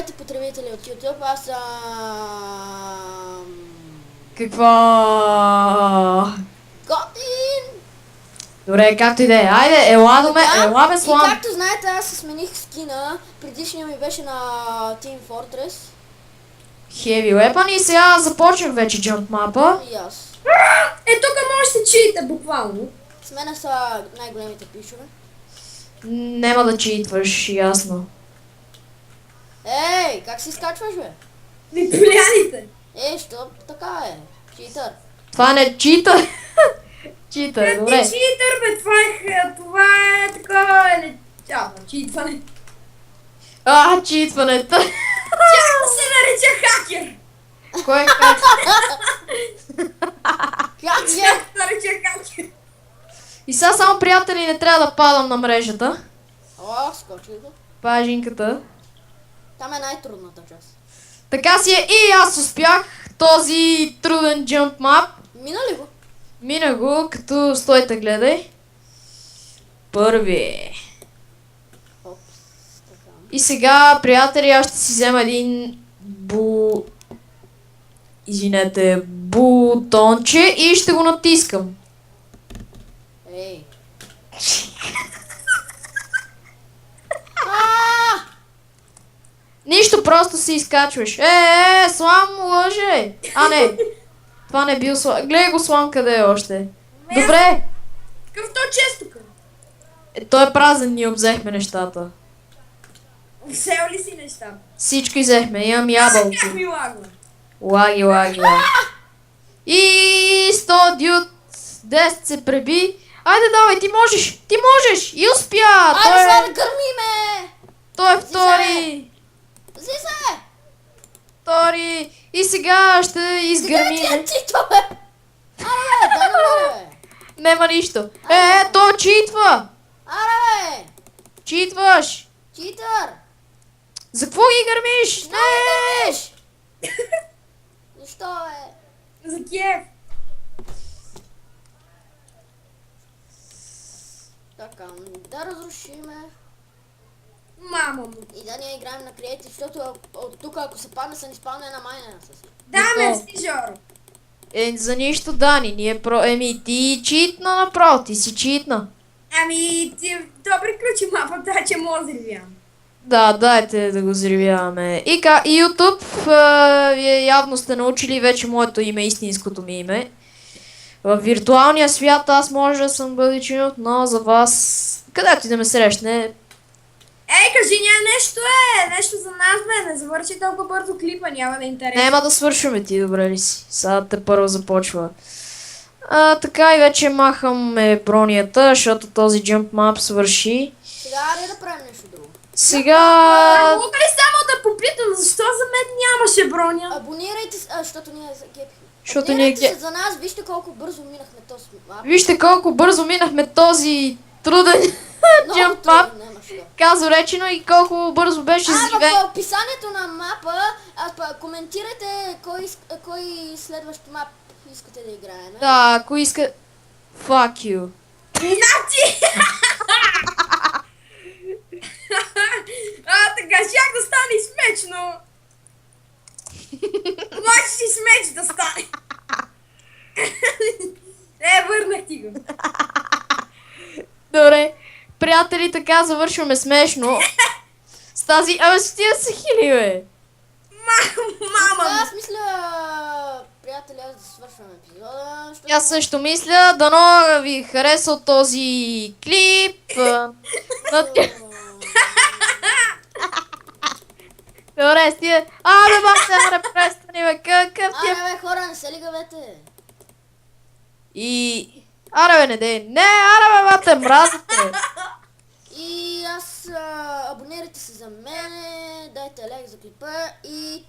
Здравейте, потребители от YouTube, аз съм... Какво? Готин! Добре, както и да е. Айде, ела до мен, ела бе И слам. както знаете, аз смених скина. Предишния ми беше на Team Fortress. Heavy Weapon и сега започнах вече jump мапа. И аз. Тук може да се чиите буквално. С мене са най-големите пишове. Нема да читваш, ясно. Ей, как си скачваш, бе? Ви поляните. Що така е? Читър. Това не чита. Чита, Не добре. читър, бе, това е такова... читване. Читването. Тя се нарича хакер. Кой как? Как Тя е? се нарича хакер. И сега само приятели не трябва да падам на мрежата. О, скочи го. Това е жинката. Там е най-трудната част. Така си е и аз успях този труден jump мап. Мина ли го? Мина го, като стойте гледай. Първи. Опс, така. И сега, приятели, аз ще си взема един бутонче и ще го натискам. Ей. Нищо, просто се изкачваш. Слам лъже. Не. Това не е бил слам. Гледай го слам къде е още. Добре. Какъв то чест тук? Той е празен, ние обзехме нещата. Взел ли си неща? Всичко изехме, имам ябълки. Как ми лагва? Лаги. И 100 дюд. 10 се преби. Айде давай, ти можеш. И успя. Айде сега да гърми ме! Той е втори. Зизе! Втори. И сега ще изгърми. Сега ти читва, бе! Аре, бе, дай на мене, бе! Нема нищо. То читва. Аре, бе! Читваш. Читър! За какво ги гърмиш? Не! Защо, бе? За Киев. Така, да разрушиме Мамо му. и да ние играем на креатив, защото от тук, ако се падне, са ни спалне една майнена с. Да, мерси, Жоро. За нищо, Дани. Ти читна направо. Ти си читна. То приключи мапата, че мога да взривявам. Да, дайте да го взривяваме. И YouTube, вие явно сте научили вече моето име, истинското ми име. В виртуалния свят аз може да съм бъдичен, но за вас, където и да ме срещне. Кажи нещо нещо за нас, бе, не завърши толкова бързо клипа, няма да е интересно. Няма да свършваме, ти добре ли си? Сега те първо започва. Така и вече махаме бронията, защото този jump map свърши. Сега аре да правим нещо друго. Сега... Мога ли само да попитам, защо за мен нямаше броня? Абонирайте се, защото ние загепихме. Защото ние... Абонирайте се за нас, вижте колко бързо минахме този мап. Вижте колко бързо минахме този труден Много jump трудно, map. няма що. Казо речено и колко бързо беше взривен. В описанието на мапа, коментирайте кой следващ мап искате да играем. Да, ако иска... Fuck you. Нати! Така, щях да стане и смешно. Може си смеч да стане. Върнах ти го. Добре. Приятели, така завършваме смешно. С тази... с тия се хили, бе. Мама! Аз мисля, приятели, аз да свършвам епизода. Защото... Аз също мисля, дано ви хареса от този клип. Добре, с тия... бе, бате, престани, бе, какъв ти е... Бе, хора, не се ли гавете? И... бе, не дей. Не, бе, бате, мразите. И аз абонирайте се за мене, дайте лайк за клипа и